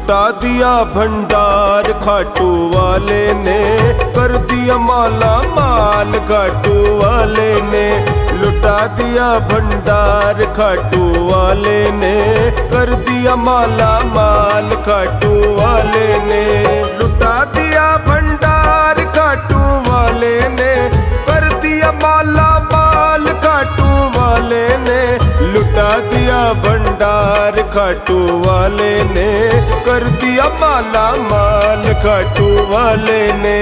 लुटा दिया भंडार खाटू वाले ने, कर दिया माला माल खाटू वाले ने। लुटा दिया भंडार खाटू वाले ने, कर दिया माला माल खाटू वाले ने। लुटा दिया भंडार खाटू वाले ने, कर दिया माला माल खाटू वाले ने। लुटा दिया भंडार खाटू वाले ने, कर दिया माला माल खाटू वाले ने।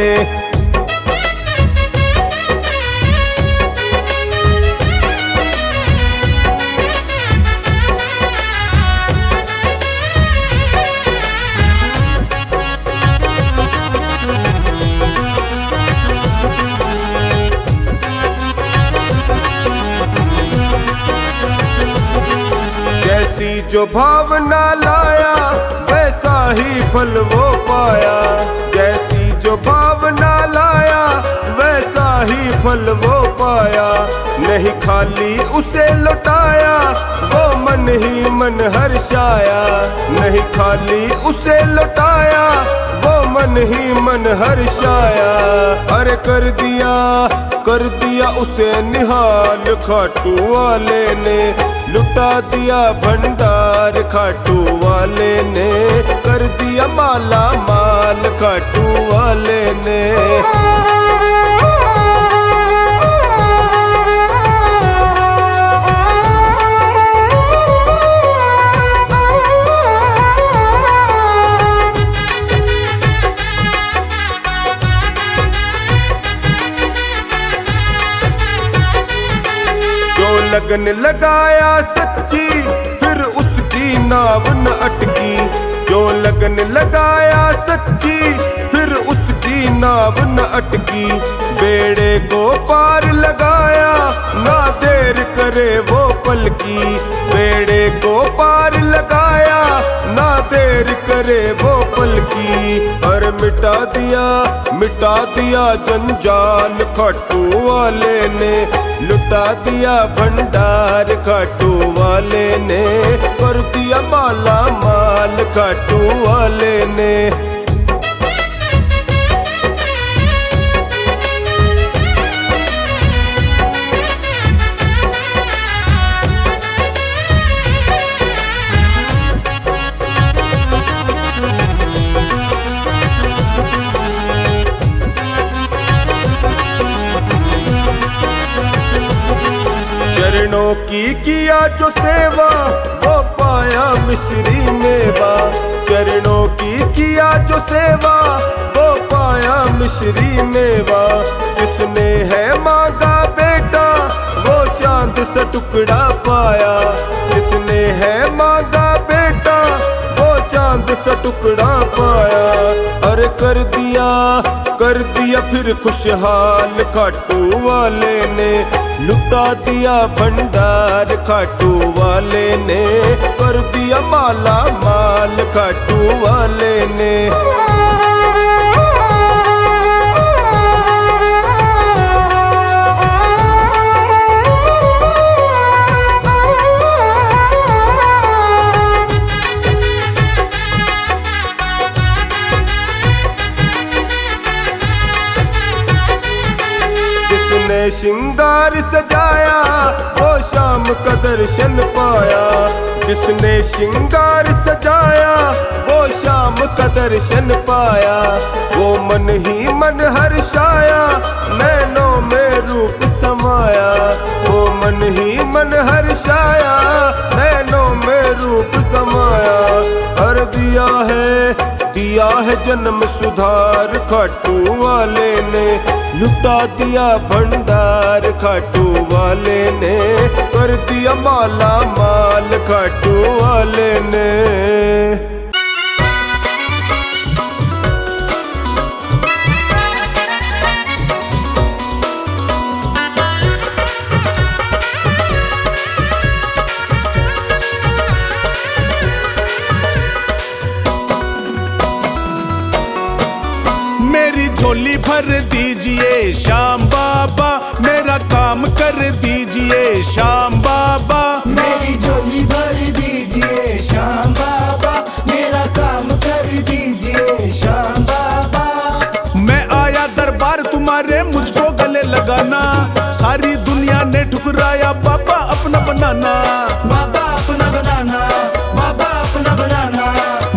जैसी जो भावना लाया वैसा ही फल वो पाया। जैसी जो भावना लाया वैसा ही फल वो पाया। नहीं खाली उसे लौटाया वो मन ही मन हर्षाया। नहीं खाली उसे लौटाया वो मन ही मन हर्षाया। अरे कर दिया उसे निहाल खाटू वाले ने। लुटा दिया भंडार खाटू वाले ने, कर दिया माला माल खाटू वाले ने। लगन लगाया सच्ची फिर उसकी नाव न अटकी। जो लगन लगाया सच्ची फिर उसकी नाव न अटकी। बेड़े को पार लगाया ना देर करे वो पलकी। बेड़े को पार लगाया ना देर करे वो पलकी। और मिटा दिया जंजाल खाटू वाले ने। लुटा दिया भंडार खाटू वाले ने, कर दिया माला माल खाटू वाले ने। चरणों की किया जो सेवा वो पाया मिश्री मेवा। चरणों की किया जो सेवा वो पाया मिश्री मेवा। जिसने है मांगा बेटा वो चांद सा टुकड़ा पाया। जिसने है मांगा बेटा वो चांद सा टुकड़ा पाया। अरे कर दिया फिर खुशहाल खाटू वाले ने। लुटा दिया भंडार खाटू वाले ने, कर दिया माला माल खाटू वाले ने। जिसने श्रृंगार सजाया वो शाम का दर्शन पाया। जिसने श्रृंगार सजाया वो शाम का दर्शन पाया। वो मन ही मन हर्षाया नैनों में रूप समाया। वो मन ही मन हर्षाया नैनों में रूप समाया। और दिया है जन्म सुधार खाटू वाले ने। लुटा दिया भंडार खाटू वाले ने, कर दिया माला माल खाटू वाले ने। मेरी झोली भर दीजिए श्याम बाबा, मेरा काम कर दीजिए श्याम बाबा। मेरी झोली भर दीजिए श्याम बाबा, मेरा काम कर ठुकराया बाबा अपना बनाना, बाबा अपना बनाना, बाबा अपना बनाना।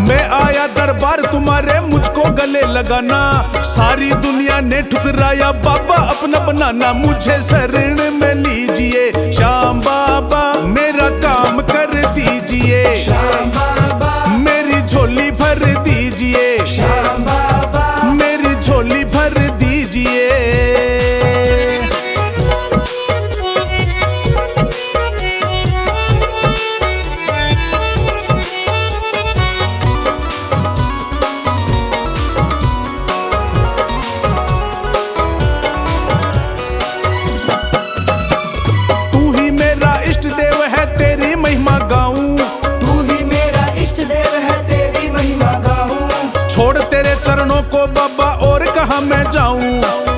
मैं आया दरबार तुम्हारे मुझको गले लगाना, सारी दुनिया ने ठुकराया बाबा अपना बनाना। मुझे शरण में लीजिए श्याम बाबा, मेरा काम कर दीजिए श्याम बाबा, मेरी झोली भर दीजिए श्याम बाबा, मेरी झोली भर दीजिए। तू ही मेरा इष्ट देव है, तेरी महिमा गाऊं, तू ही मेरा इष्ट देव है, तेरी महिमा गाऊं। छोड़ तेरे चरणों को बाबा और कहाँ मैं जाऊं।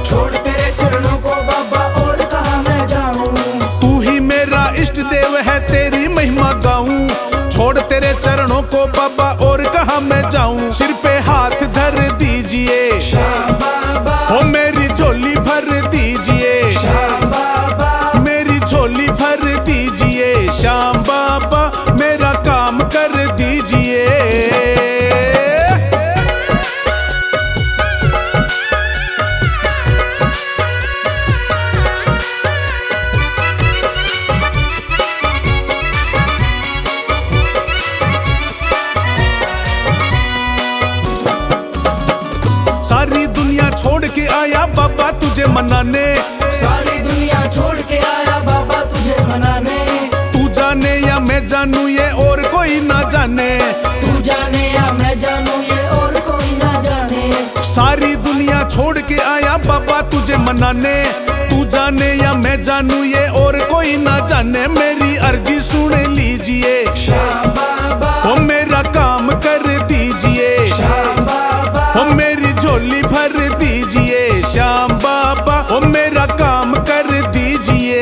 छोड़ तेरे चरणों को बाबा और कहाँ मैं जाऊं। तू ही मेरा इष्ट देव है, तेरी महिमा गाऊं, छोड़ तेरे चरणों को बाबा और कहाँ मैं जाऊं। सिर पे हाथ धर दीजिए श्याम बाबा, हो मेरी झोली भर दीजिए, श्याम बाबा, मेरी झोली भर दीजिए श्याम बाबा, मेरा काम कर दीजिए। सारी दुनिया छोड़ के आया बाबा तुझे मनाने, सारी दुनिया छोड़ के आया बाबा तुझे मनाने। तू जाने या मैं जानू ये और कोई ना जाने, तू जाने या मैं जानू ये और कोई ना जाने। सारी दुनिया छोड़ के आया बाबा तुझे मनाने, तू जाने या मैं जानू ये और कोई ना जाने। मेरी अर्जी सुन लीजिए श्याम बाबा, हो मेरा काम कर दीजिए, श्याम बाबा, हो मेरी झोली भर दीजिए श्याम बाबा, हो मेरा काम कर दीजिए।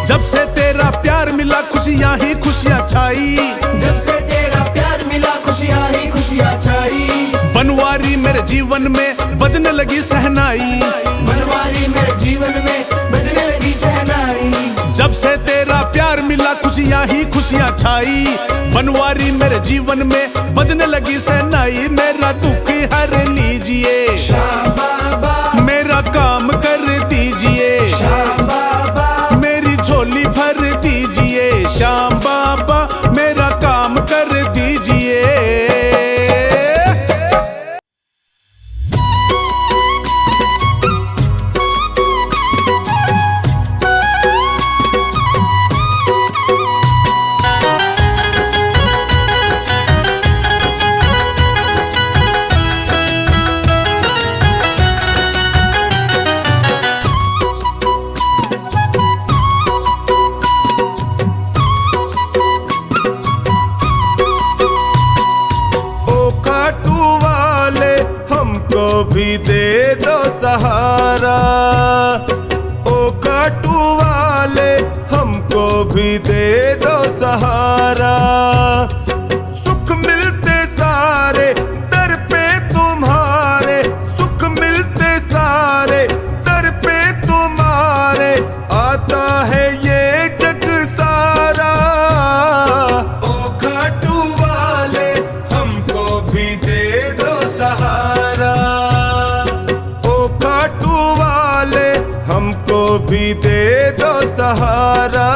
जब से तेरा प्यार मिला खुशियाँ ही खुशियाँ छाई, जब से तेरा प्यार मिला खुशियाँ ही खुशियाँ छाई। बनवारी मेरे जीवन में बजने लगी सहनाई, बनवारी मेरे जीवन में बजने लगी शहनाई। जब से तेरा प्यार मिला खुशियाँ ही खुशियाँ छाई, बनवारी मेरे जीवन में बजने लगी सहनाई। मेरा दुख हर लीजिए श्याम बाबा, मेरा काम कर दीजिए, श्याम बाबा, मेरी झोली भर दीजिए श्याम बाबा, मेरा काम कर दीजिए। भी दे दो सहारा, ओ काटू वाले हमको भी दे दो सहारा। सुख मिलते सारे दर पे तुम्हारे, सुख मिलते सारे दर पे तुम्हारे, आता है ये जग सारा। ओ काटू वाले हमको भी दे दो सहारा, हमको भी दे दो सहारा।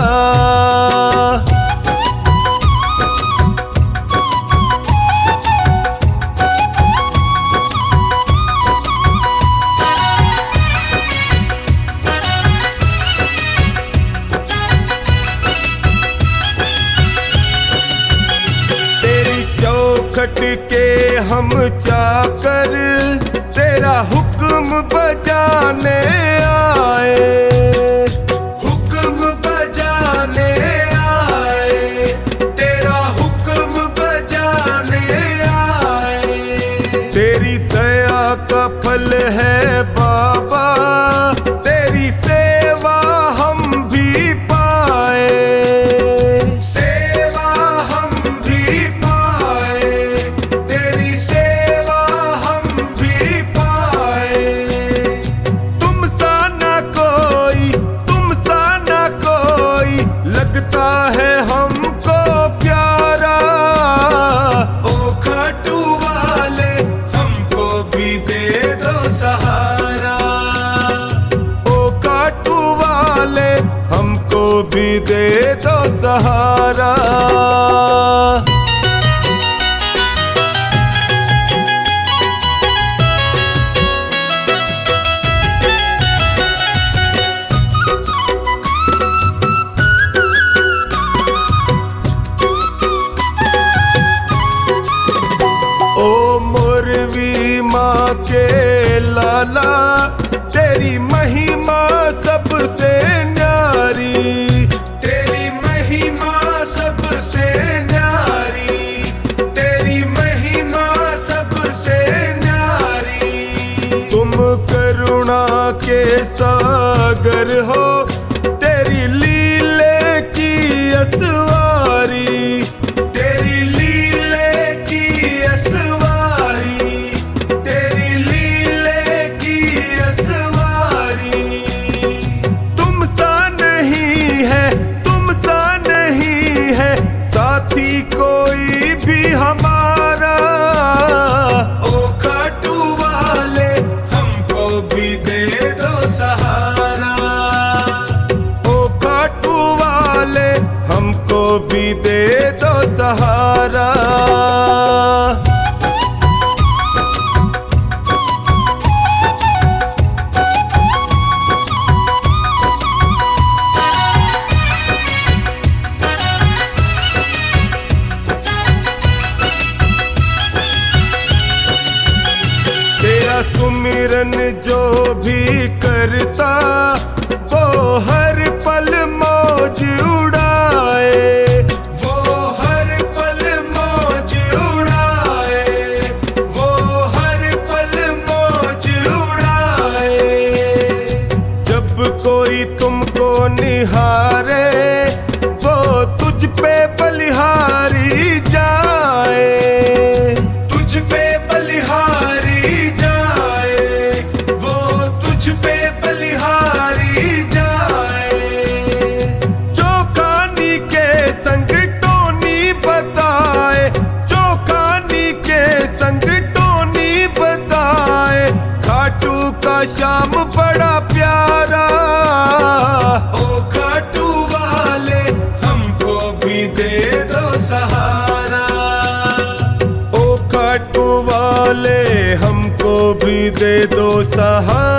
तेरी चौखट के हम चाकर, तेरा हुक्म बजाने आए, हुक्म बजाने आए, तेरा हुक्म बजाने आए। तेरी दया का फल है बाबा, भी दे दो सहारा। माँ के लाला तेरी महिमा सबसे न्यारी, तेरी महिमा सबसे न्यारी, तेरी महिमा सबसे न्यारी। तुम करुणा के सागर हो, तेरी लीले की असवारी, तेरी लीले की असवारी, कोई भी हमारा। ओ खाटू वाले हमको भी दे दो सहारा, ओ खाटू वाले हमको भी दे दो सहारा। सुमिरन जो भी करता वो हर पल मौज उड़ाए, वो हर पल मौज उड़ाए, वो हर पल मौज उड़ाए। जब कोई तुमको निहारे वो तुझ पे बलिहारी जाए, तुझ पे बलिहारी पे बलिहारी जाए। जो खानी के संग टोनी बताए, जो खानी के संग टोनी बताए, खाटू का शाम बड़ा प्यारा। ओ खाटू वाले हमको भी दे दो सहारा, ओ खाटू वाले हमको भी दे दो सहारा।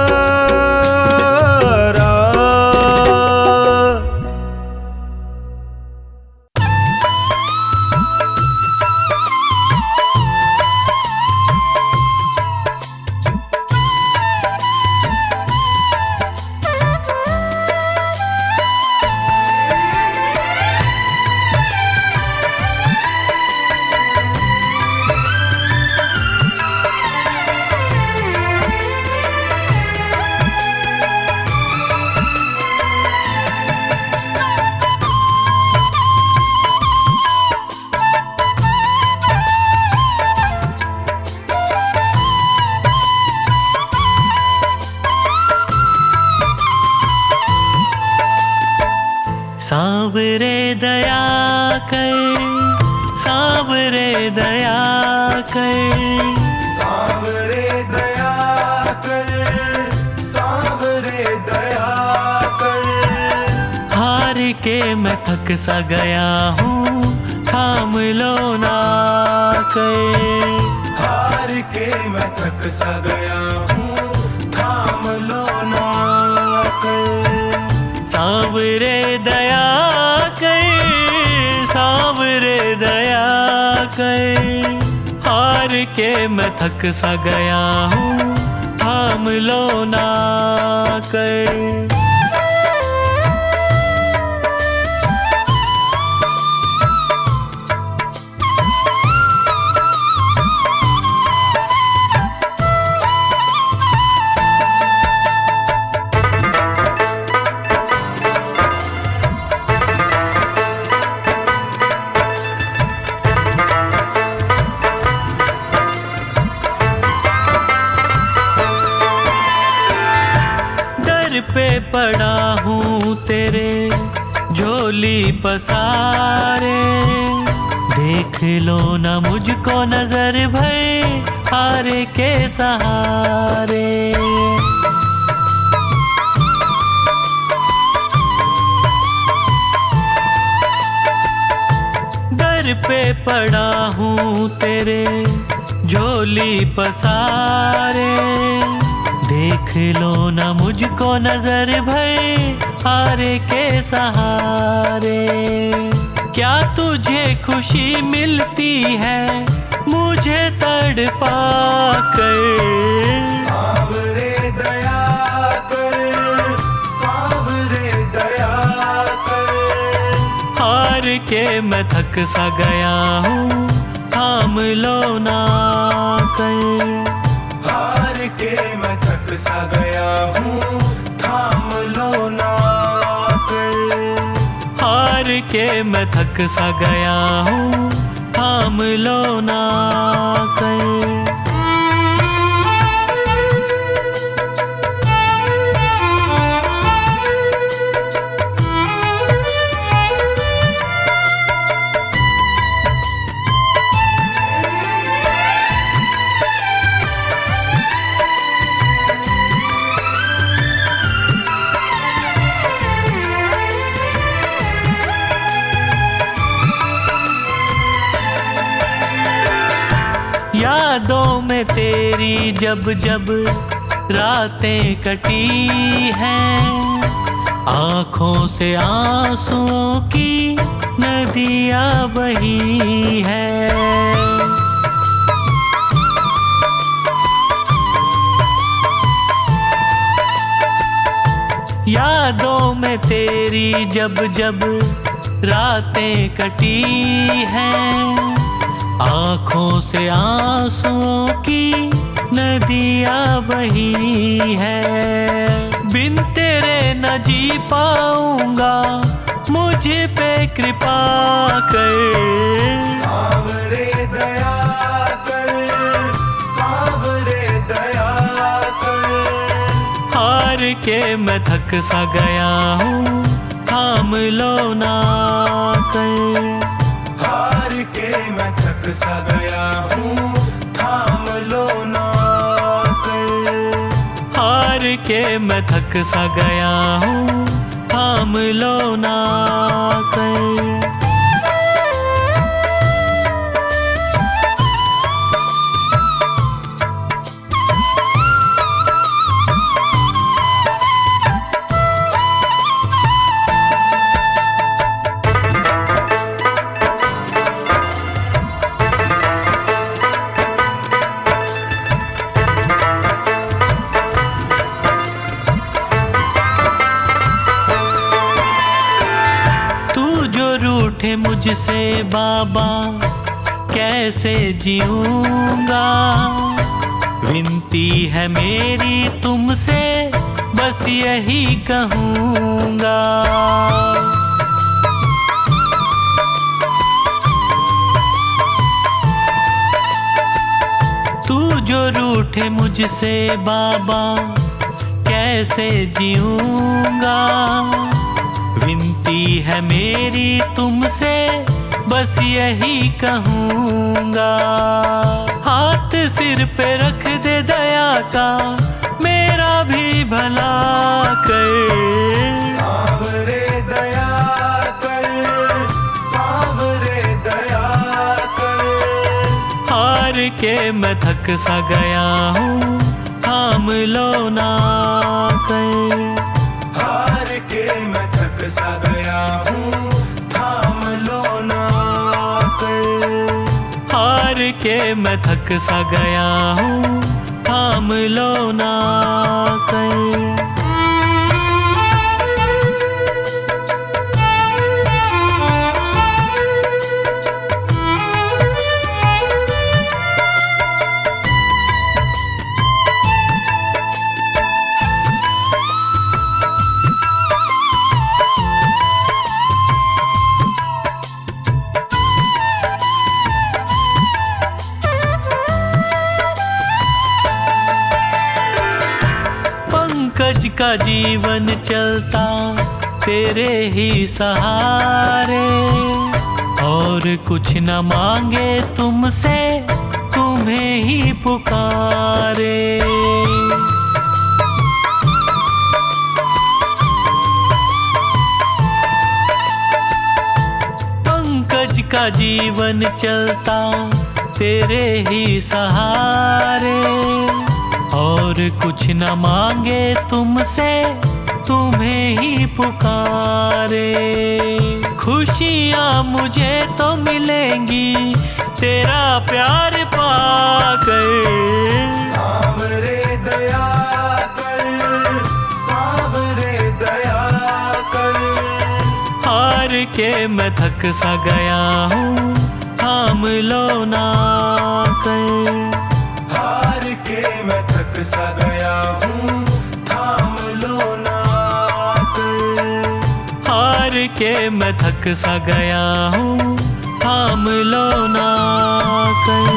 सांवरे दया कर, सांवरे दया कर, सांवरे दया कर, सांवरे दया कर। हार के मैं थक सा गया हूँ, थाम लो ना कर। हार के मैं थक सा गया हूँ, थाम लो ना कर। सांवरे दया कर, सांवरे दया कर। हार के मैं थक सा गया हूँ, थाम लो ना कर। पे पड़ा हूँ तेरे झोली पसारे, देख लो ना मुझको नजर भर हार के सहारे। पे पड़ा हूँ तेरे झोली पसारे, देख लो ना मुझको नजर भर हारे के सहारे। क्या तुझे खुशी मिलती है मुझे तड़पा कर? सावरे दया कर, सावरे दया कर। हार के मैं थक सा गया हूँ, थाम लो ना कर। हार के मैं थक सा गया हूँ, थाम लो ना कर। हार के मैं थक सा गया हूँ, थाम लो ना कर। यादों में तेरी जब जब रातें कटी हैं, आँखों से आंसुओं की नदियाँ बही हैं। यादों में तेरी जब जब रातें कटी हैं, आँखों से आंसुओं की नदियाँ बही है। बिन तेरे न जी पाऊंगा, मुझ पे कृपा कर। सावरे दया कर, सावरे दया कर। हार के मैं थक सा गया हूँ, थाम लो ना कर। हार के मैं थक सा गया हूँ, थाम लो ना कर। हार के मैं थक सा गया हूँ, थाम लो ना कर। रूठे मुझसे बाबा कैसे जीऊंगा, विनती है मेरी तुमसे बस यही कहूँगा। तू जो रूठे मुझसे बाबा कैसे जीऊंगा, विनती है मेरी तुमसे बस यही कहूँगा। हाथ सिर पे रख दे दया का, मेरा भी भला कर। सावरे दया कर, सावरे दया कर। हार के मैं थक सा गया हूँ, थाम लो ना कर। हार के मैं थक सा गया हूँ, थाम लो ना कर। हार के मैं थक सा गया हूँ, थाम लो ना कर। पंकज का जीवन चलता तेरे ही सहारे, और कुछ न मांगे तुमसे, तुम्हें ही पुकारे। पंकज का जीवन चलता तेरे ही सहारे, और कुछ न मांगे तुमसे, तुम्हें ही पुकारे। खुशियाँ मुझे तो मिलेंगी तेरा प्यार पाकर। सांवरे दया कर, सांवरे दया कर। हार के मैं थक सा गया हूँ, थाम लो ना कर। हार के मैं थक सा गया हूँ, थाम लो ना कर। हार के मैं थक सा गया हूँ, थाम लो ना कर।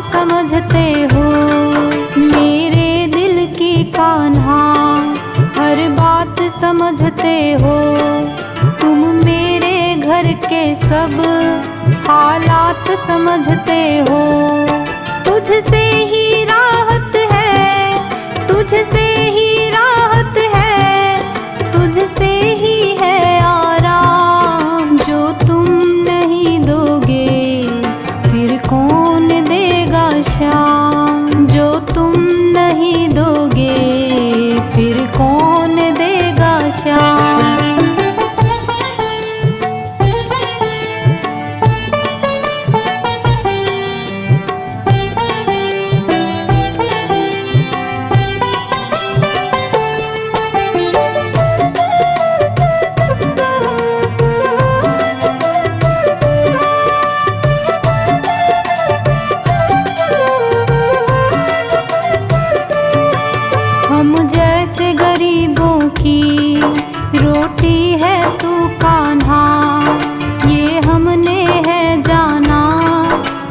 समझते हो मेरे दिल की कान्हा, हर बात समझते हो तुम मेरे घर के सब हालात समझते हो। तुझसे ही राहत है, तुझसे ही राहत है, तुझसे ही है आराम। जो तुम नहीं दोगे फिर कौन देगा शाम। जो तुम नहीं दोगे फिर कौन देगा शाम। हम जैसे गरीबों की रोटी है तू कान्हा, ये हमने है जाना,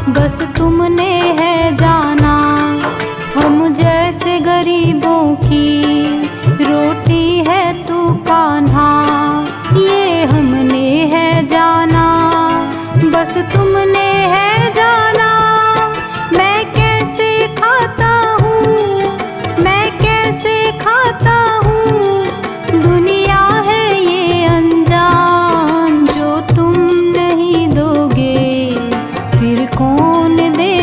बस तुमने है जाना। हम जैसे गरीबों की रोटी है तू कान्हा, ये हमने है जाना, बस तुमने है जाना। मैं कैसे खाता हूँ, मैं कैसे खाता हूँ, दुनिया है ये अनजान। जो तुम नहीं दोगे फिर कौन दे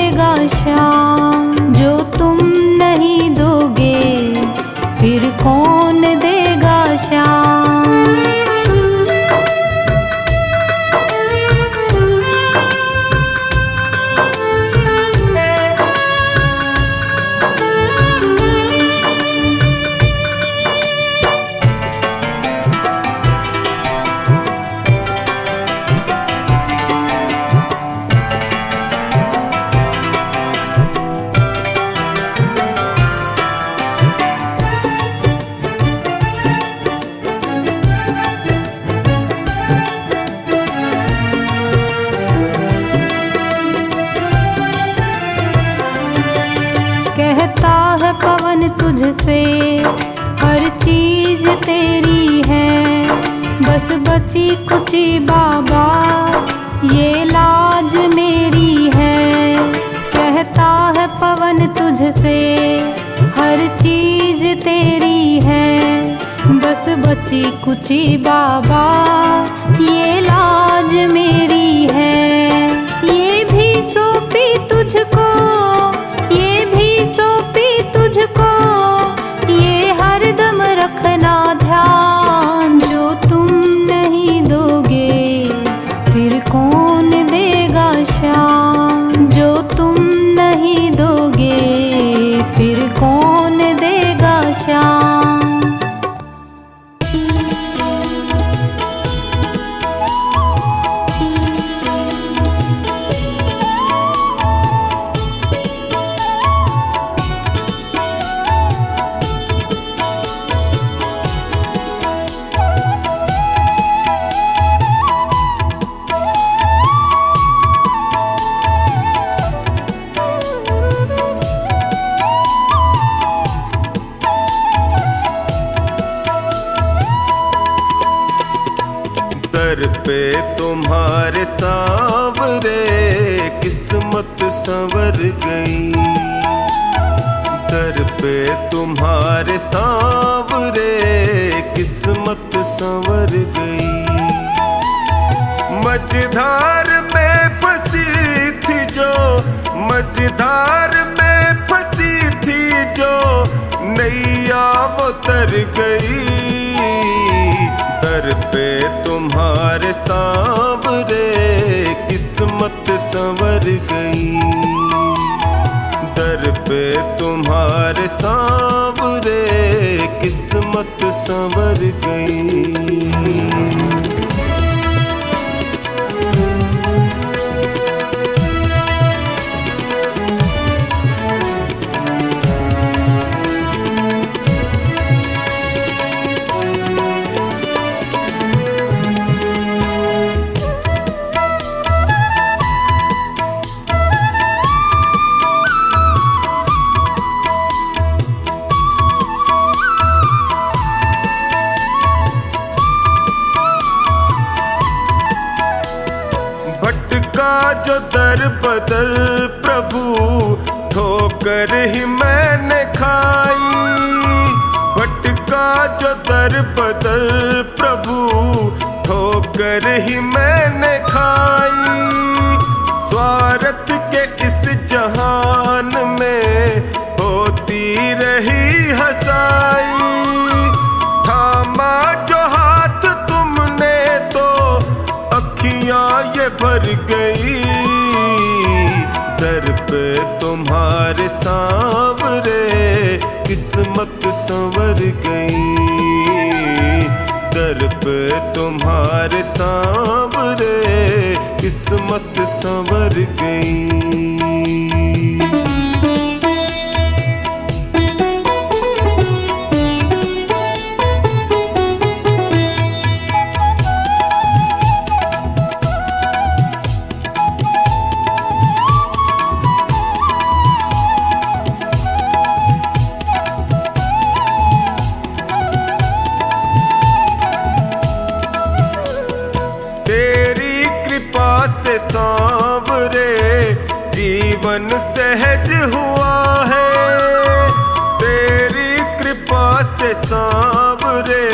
तुझसे, हर चीज तेरी है। बस बची कुची बाबा ये लाज मेरी है। कहता है पवन तुझसे, हर चीज तेरी है। बस बची कुची बाबा ये लाज मेरी है। ये भी सौंपी तुझको, ये भी सौंपी तुझको, ये हरदम रखना ध्यान। जो तुम नहीं दोगे फिर कौन देगा शान। जो तुम नहीं दोगे फिर कौन देगा शान। दर पे तुम्हारे सांवरे किस्मत संवर गई। दर पे तुम्हारे सांवरे किस्मत संवर गई। मझधार में फंसी थी जो, मझधार में फंसी थी जो, नैया वो तर गई। दर पे तुम्हारे सांवरे किस्मत संवर गई। दर पे तुम्हारे सांवरे किस्मत संवर गई। भटका जो दर बदर प्रभु ठोकर ही मैंने खाई। भटका जो दर बदर प्रभु ठोकर ही मैंने खाई। स्वार्थ के इस जहान में होती रही हंसाई। थामा जो हाथ तुमने तो अखियां ये भर गई। दर पे तुम्हारे सांवरे किस्मत संवर गई। दर पे तुम्हारे सांवरे किस्मत संवर गई। से सांवरे जीवन सहज हुआ है। तेरी कृपा से सांवरे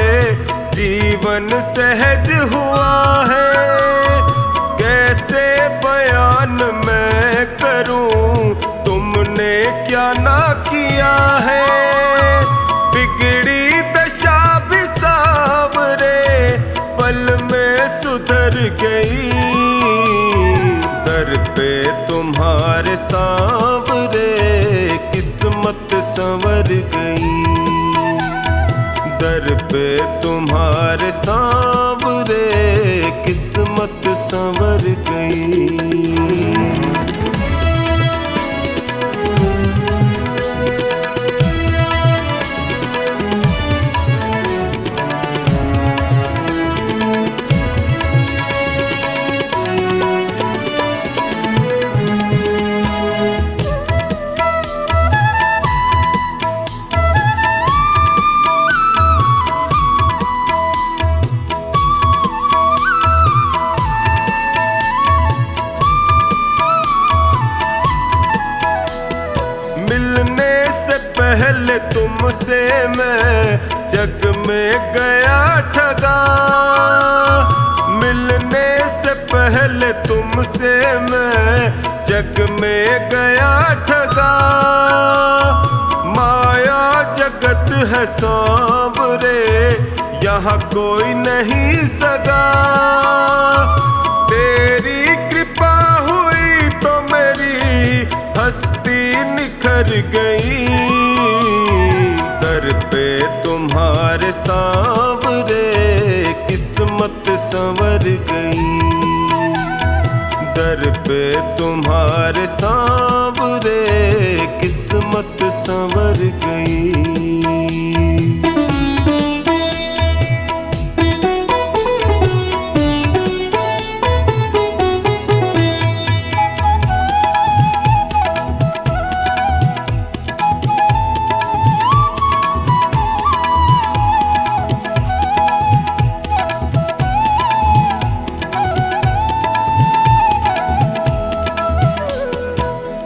जीवन सहज हुआ है। कैसे बयान मैं करूं तुमने क्या ना किया है। बिगड़ी दशा भी सांवरे पल में सुधर गई। दर पे तुम्हारे सांवरे किस्मत संवर गई। दर पे तुम्हारे सांवरे किस्मत संवर गई। पहले तुमसे मैं जग में गया ठगा, मिलने से पहले तुमसे मैं जग में गया ठगा। माया जगत है सांवरे, यहाँ कोई नहीं सगा। तेरी कृपा हुई तो मेरी हस्ती निखर गई, दर पे तुम्हारे सांवरे किस्मत संवर गई, दर पे तुम्हारे सांवरे किस्मत संवर गई।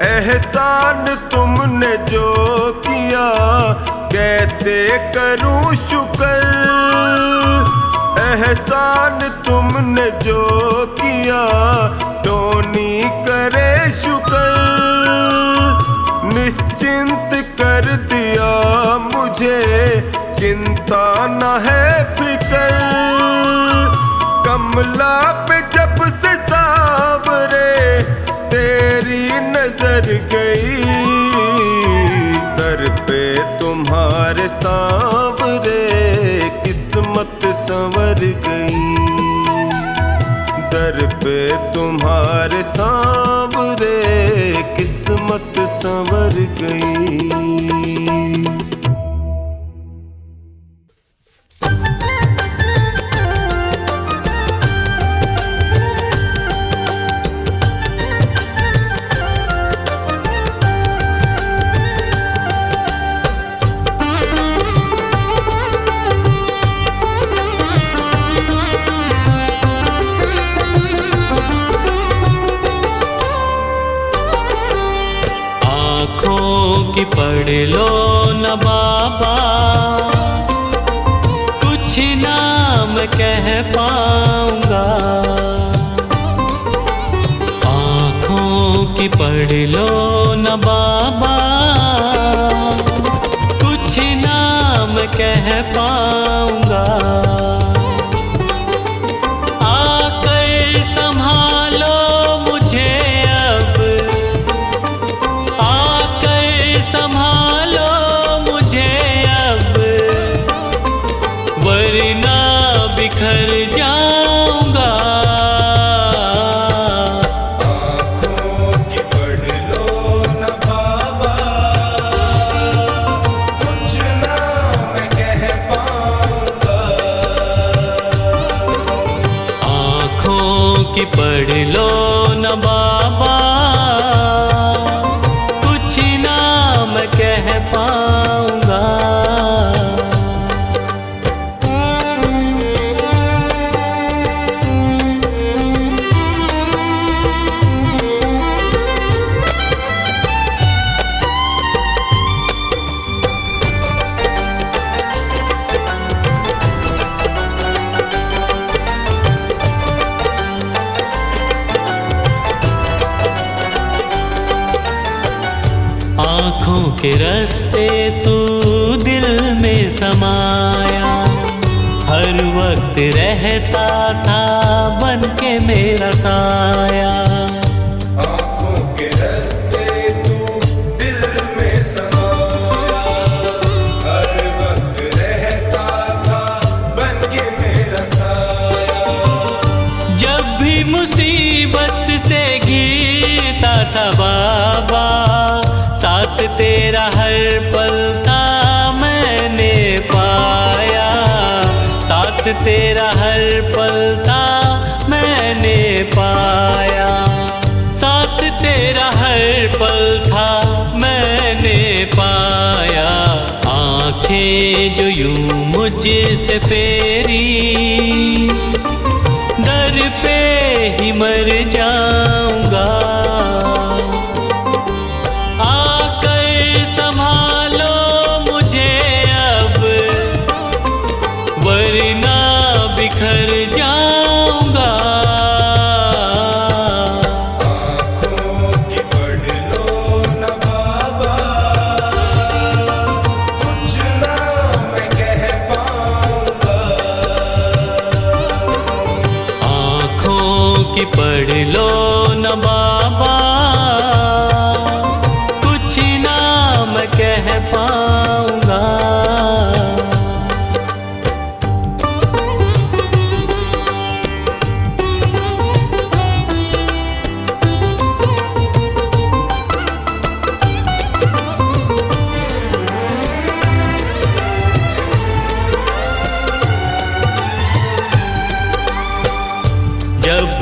एहसान तुमने जो किया कैसे करूं शुक्र, एहसान तुमने जो किया टोनी करे शुक्र। निश्चिंत कर दिया मुझे, चिंता न है फिक्र। कमला पे जब से सांवरे तेरी नजर गई, दर पे तुम्हारे सांवरे किस्मत संवर गई, दर पे तुम्हारे सांवरे किस्मत संवर गई। कि पढ़ लो न बाबा, कुछ ना मैं कह पाऊंगा। आँखों की पढ़ लो न बाबा, कुछ ना मैं कह पाऊंगा। आकर संभालो मुझे अब, संभालो मुझे अब, वरना बिखर जाऊंगा। आँखों की पढ़ लो न बाबा, कुछ ना मैं कह पाऊंगा। आँखों की पढ़ लो न बाबा, मैं कह पाऊंगा। आँखों के रास्ते तू दिल में समाया, हर वक्त रहता था बन के मेरा साया। आँखों के रास्ते तू दिल में समाया, हर वक्त रहता था बन के मेरा साया। जब भी मुसीबत से घिरता था बाबा, साथ तेरा हर पल था मैंने पाया, साथ तेरा हर पल था मैंने पाया, साथ तेरा हर पल था मैंने पाया। आँखें जो यूं मुझसे फेरी, दर पे ही मर जाऊंगा। आकर संभालो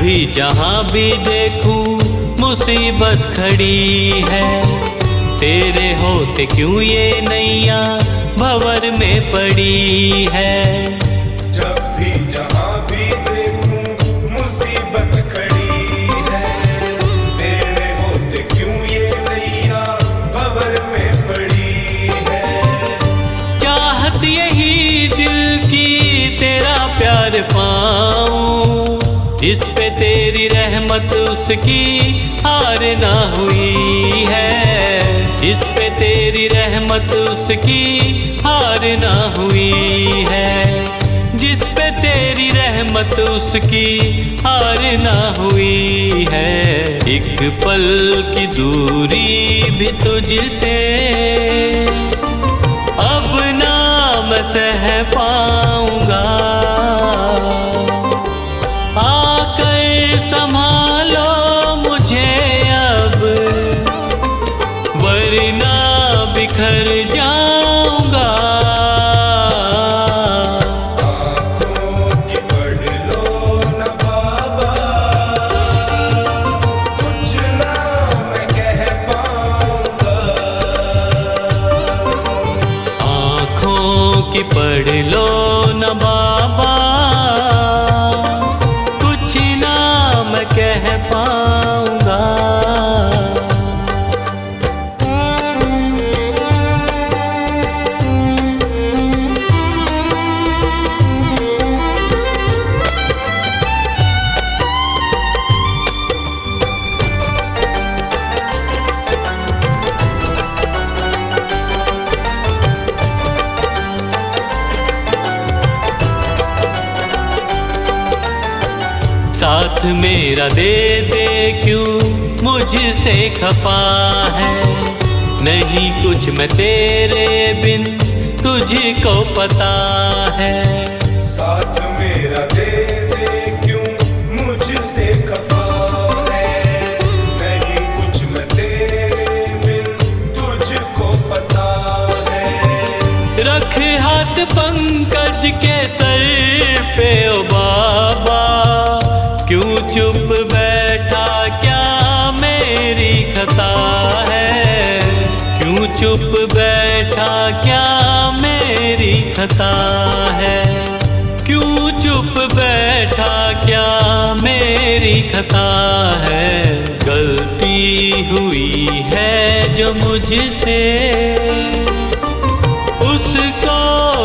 भी जहाँ भी देखूं मुसीबत खड़ी है, तेरे होते क्यों ये नैया भंवर में पड़ी है। जब भी जहाँ भी देखूं मुसीबत खड़ी है, तेरे होते क्यों ये नैया भंवर में पड़ी है। चाहत यही दिल की तेरा प्यार पाऊं, जिस पे तेरी रहमत उसकी हार ना हुई है, जिस पे तेरी रहमत उसकी हार ना हुई है, जिस पे तेरी रहमत उसकी हार ना हुई है। एक पल की दूरी भी तुझसे अब ना मैं सह पाऊंगा, आकर संभालो मुझे अब, वरना बिखर जाऊंगा। आँखों की पढ़ लो न बाबा, कुछ ना मैं कह पाऊंगा। आँखों की पढ़ लो न बाबा, कुछ ना मैं कह पाऊंगा। साथ मेरा दे दे क्यों मुझसे खफा है, नहीं कुछ मैं तेरे बिन तुझको पता है। साथ मेरा दे दे क्यों मुझसे खफा है, नहीं कुछ मैं तेरे बिन तुझको पता है। रख हाथ पंकज के सर पे ओ बाबा, क्यों चुप बैठा क्या मेरी खता है, क्यों चुप बैठा क्या मेरी खता है, क्यों चुप बैठा क्या मेरी खता है। गलती हुई है जो मुझसे उसको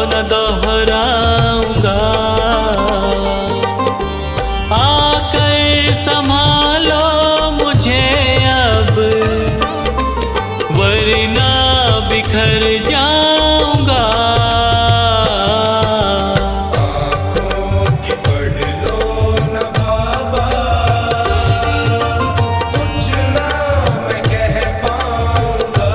न दोहराऊंगा, आकर संभालो मुझे अब, वरना बिखर जाऊंगा। आँखों की पढ़ लो न बाबा, कुछ ना मैं कह पाऊंगा।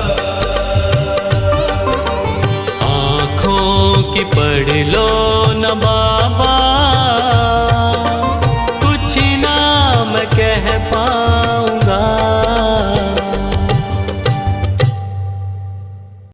आँखों की पढ़ लो न बाबा,